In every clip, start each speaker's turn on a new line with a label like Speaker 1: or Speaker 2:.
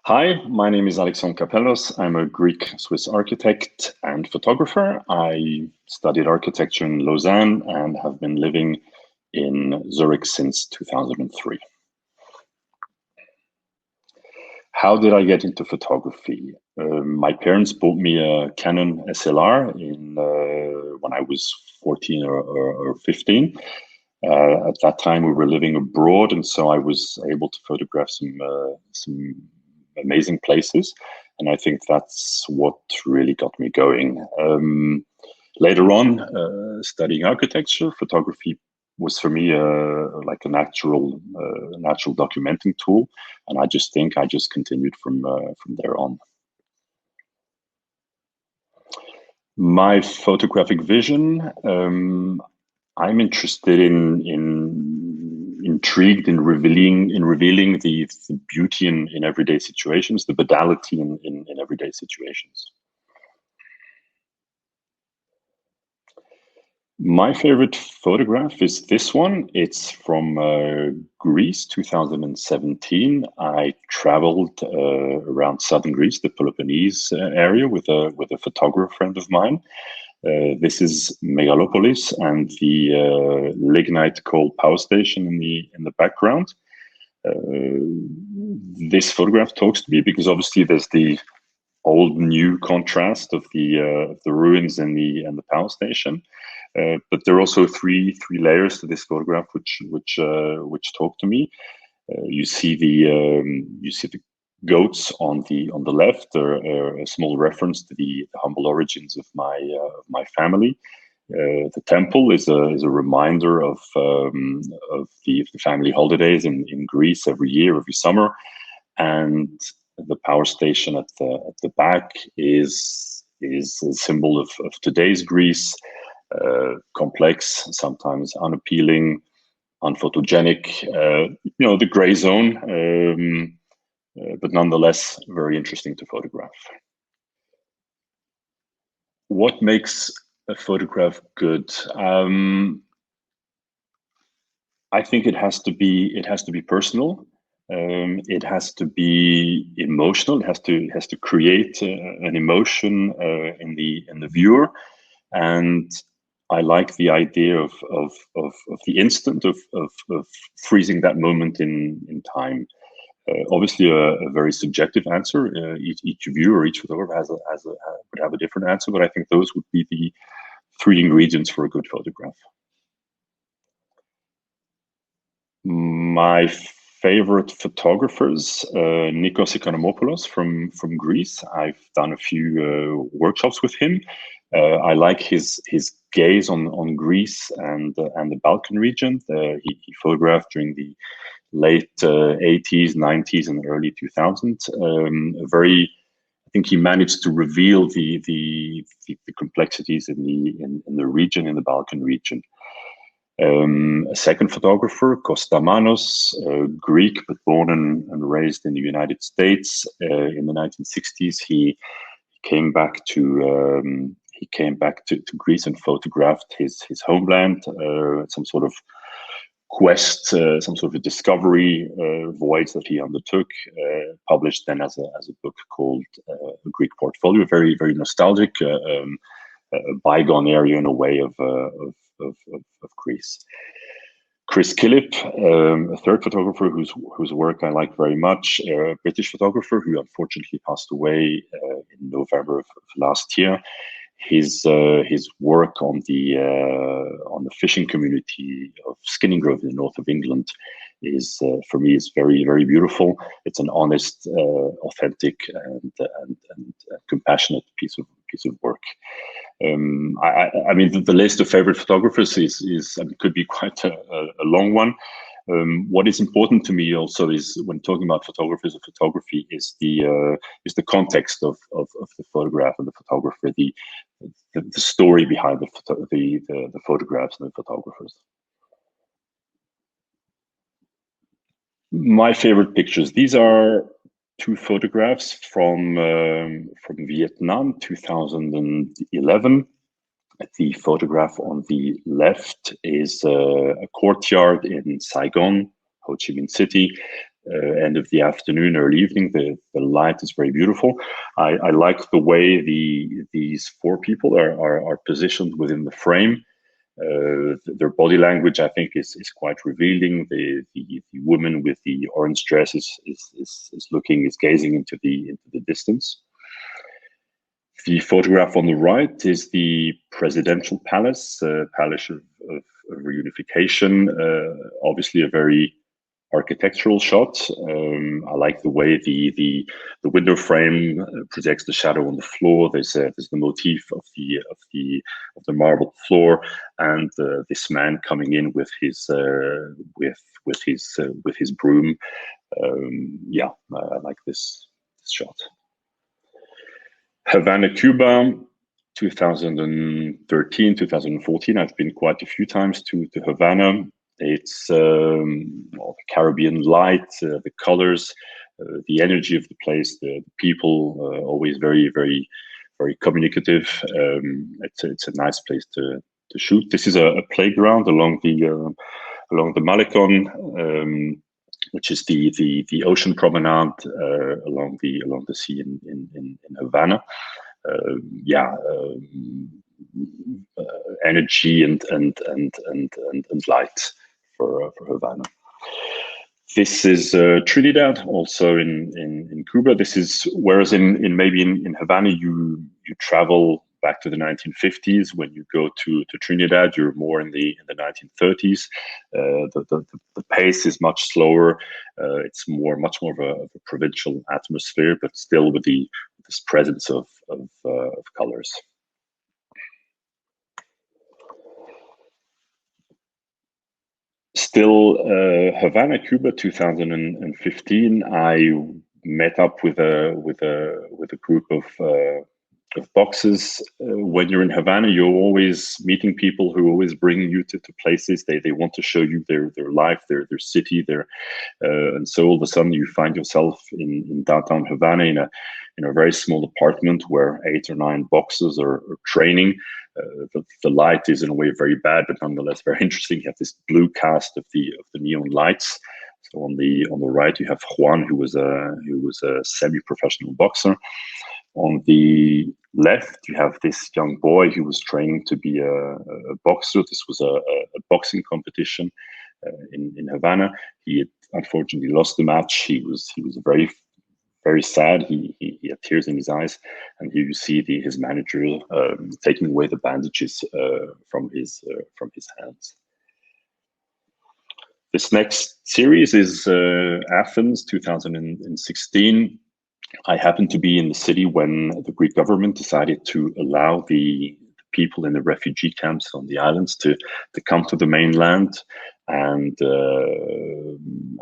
Speaker 1: Hi, my name is Alexandre Kapellos. I'm a Greek-Swiss architect and photographer. I studied architecture in Lausanne and have been living in Zurich since 2003. How did I get into photography? My parents bought me a Canon SLR when I was 14 or 15. At that time, we were living abroad, and so I was able to photograph some amazing places, and I think that's what really got me going. Later on, studying architecture, photography was for me like a natural documenting tool, and I just continued from there on. My photographic vision. I'm interested intrigued in revealing the beauty in everyday situations, the banality in everyday situations. My favorite photograph is this one. It's from Greece, 2017. I traveled around southern Greece, the Peloponnese area, with a photographer friend of mine. This is Megalopolis and the lignite coal power station in the background. This photograph talks to me because obviously there's the old new contrast of the ruins and the power station, but there are also three layers to this photograph which talk to me. You see the goats on the left, are a small reference to the humble origins of my family. The temple is a reminder of the family holidays in Greece every year, every summer, and the power station at the back is a symbol of today's Greece, complex, sometimes unappealing, unphotogenic, the gray zone. But nonetheless, very interesting to photograph. What makes a photograph good? I think it has to be personal. It has to be emotional. It has to create an emotion in the viewer, and I like the idea of the instant of freezing that moment in time. Obviously, a very subjective answer. Each viewer, each photographer would have a different answer, but I think those would be the three ingredients for a good photograph. My favorite photographers, Nikos Economopoulos from Greece. I've done a few workshops with him. I like his gaze on Greece and the Balkan region. He photographed during the late 80s, 90s, and early 2000s. I think he managed to reveal the complexities in the region, in the Balkan region. A second photographer, Kostamanos, Greek but born and raised in the United States. In the 1960s, he came back to Greece and photographed his homeland, some sort of quest, some sort of a discovery voyage that he undertook, published then as a book called A Greek Portfolio. Very, very nostalgic, a bygone area in a way of Greece. Chris Killip, a third photographer whose work I like very much, a British photographer who unfortunately passed away in November of last year. His work on the fishing community of Skinning Grove in the north of England is for me is very, very beautiful. It's an honest, authentic, and compassionate piece of work. I mean, the list of favorite photographers could be quite a long one. What is important to me also is, when talking about photographers or photography, is the context of the photograph and the photographer, the story behind the photographs and the photographers. My favorite pictures. These are two photographs from Vietnam, 2011. The photograph on the left is a courtyard in Saigon, Ho Chi Minh City. end of the afternoon, early evening. The light is very beautiful. I like the way these four people are positioned within the frame. Their body language, I think, is quite revealing. The woman with the orange dress is gazing into the distance. The photograph on the right is the presidential palace, palace of reunification. Obviously, a very architectural shot. I like the way the window frame projects the shadow on the floor. There's the motif of the marble floor, and this man coming in with his broom. Yeah, I like this shot. Havana, Cuba, 2013, 2014. I've been quite a few times to Havana. It's the Caribbean light, the colors, the energy of the place, the people, always very, very, very communicative. It's a nice place to shoot. This is a playground along the Malecon, which is the ocean promenade along the sea in Havana. Energy and light for Havana. This is Trinidad, also in Cuba. This is, whereas in Havana you travel back to the 1950s. When you go to Trinidad, you're more in the 1930s. The pace is much slower. It's much more of a provincial atmosphere, but still with this presence of colors. Still, Havana, Cuba, 2015. I met up with a group of boxers. When you're in Havana, you're always meeting people who always bring you to places. They want to show you their life, their city, and so all of a sudden you find yourself in downtown Havana in a very small apartment where 8 or 9 boxers are training. The light is in a way very bad, but nonetheless very interesting. You have this blue cast of the neon lights. So on the right you have Juan, who was a semi-professional boxer. On the left, you have this young boy who was training to be a boxer. This was a boxing competition in Havana. He had unfortunately lost the match. He was very, very sad. He had tears in his eyes, and here you see his manager taking away the bandages from his hands. This next series is Athens, 2016. I happened to be in the city when the Greek government decided to allow the people in the refugee camps on the islands to come to the mainland, and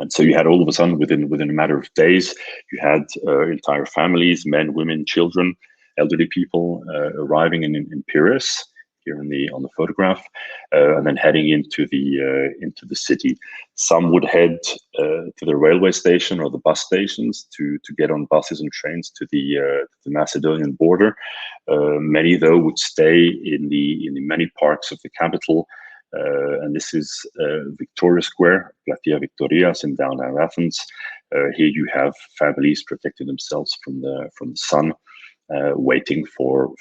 Speaker 1: so you had all of a sudden within a matter of days, you had entire families, men, women, children, elderly people arriving in Piraeus, here on the photograph, and then heading into the city. Some would head to the railway station or the bus stations to get on buses and trains to the Macedonian border. Many, though, would stay in the many parks of the capital, and this is Victoria Square, Platia Victorias in downtown Athens. Here you have families protecting themselves from the sun, waiting for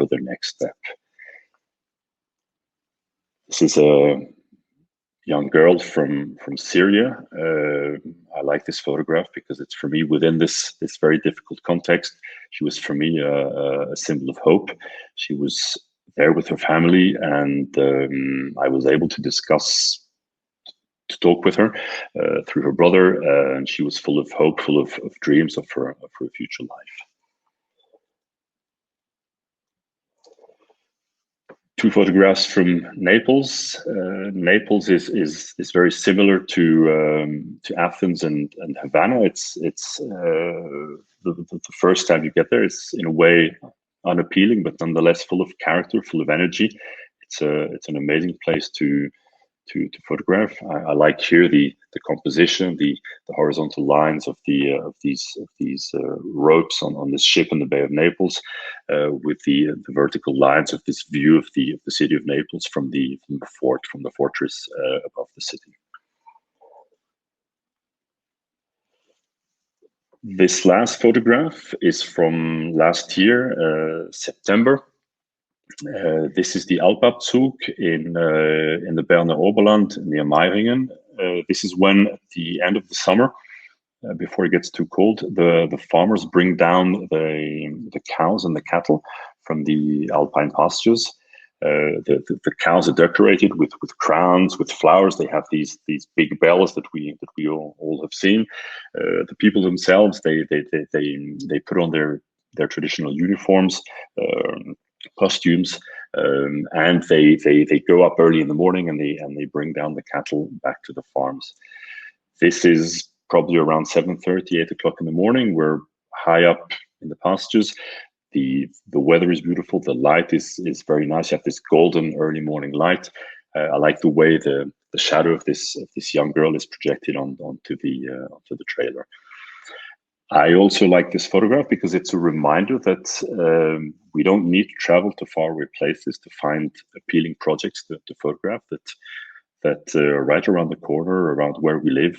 Speaker 1: their next step. This is a young girl from Syria. I like this photograph because it's, for me, within this very difficult context, she was, for me, a symbol of hope. She was there with her family, and I was able to talk with her through her brother, and she was full of hope, full of dreams of her future life. 2 photographs from Naples. Naples is very similar to Athens and Havana. It's the first time you get there, it's in a way unappealing, but nonetheless full of character, full of energy. It's an amazing place to photograph. I like here the composition, the horizontal lines of these ropes on this ship in the Bay of Naples, with the vertical lines of this view of the city of Naples from the fortress above the city. This last photograph is from last year, September. This is the Alpabzug in the Berner Oberland near Meiringen. This is when, at the end of the summer, before it gets too cold, the farmers bring down the cows and the cattle from the alpine pastures. The cows are decorated with crowns, with flowers. They have these big bells that we all have seen. The people themselves, they put on their traditional uniforms, costumes, and they go up early in the morning and they bring down the cattle back to the farms. This is probably around 7:30, 8 o'clock in the morning. We're high up in the pastures. The weather is beautiful. The light is very nice. You have this golden early morning light. I like the way the shadow of this young girl is projected onto the trailer. I also like this photograph because it's a reminder that we don't need to travel to faraway places to find appealing projects to photograph. That right around the corner, around where we live,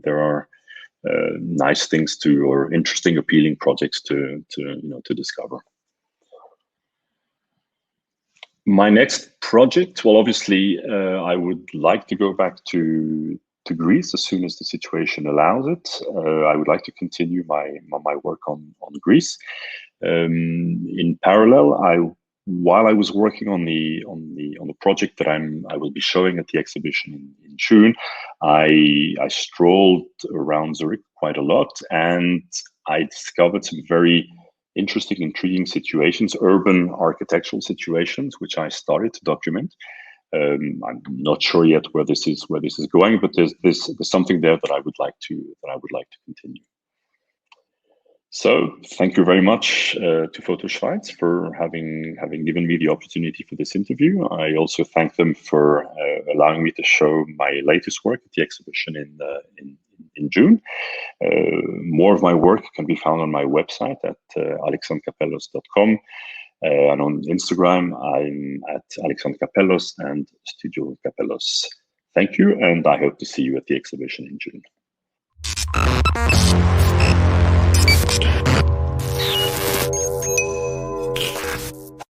Speaker 1: there are nice things or interesting, appealing projects to discover. My next project, well, obviously, I would like to go back to Greece as soon as the situation allows it. I would like to continue my work on Greece. In parallel, while I was working on the project that I will be showing at the exhibition in June, I strolled around Zurich quite a lot, and I discovered some very interesting, intriguing situations, urban architectural situations, which I started to document. I'm not sure yet where this is going, but there's something there that I would like to continue. So thank you very much to Photo Schweiz for having given me the opportunity for this interview. I also thank them for allowing me to show my latest work at the exhibition in June. More of my work can be found on my website at alexandrekapellos.com. And on Instagram, I'm at Alexandre Kapellos and Studio Kapellos. Thank you, and I hope to see you at the exhibition in June.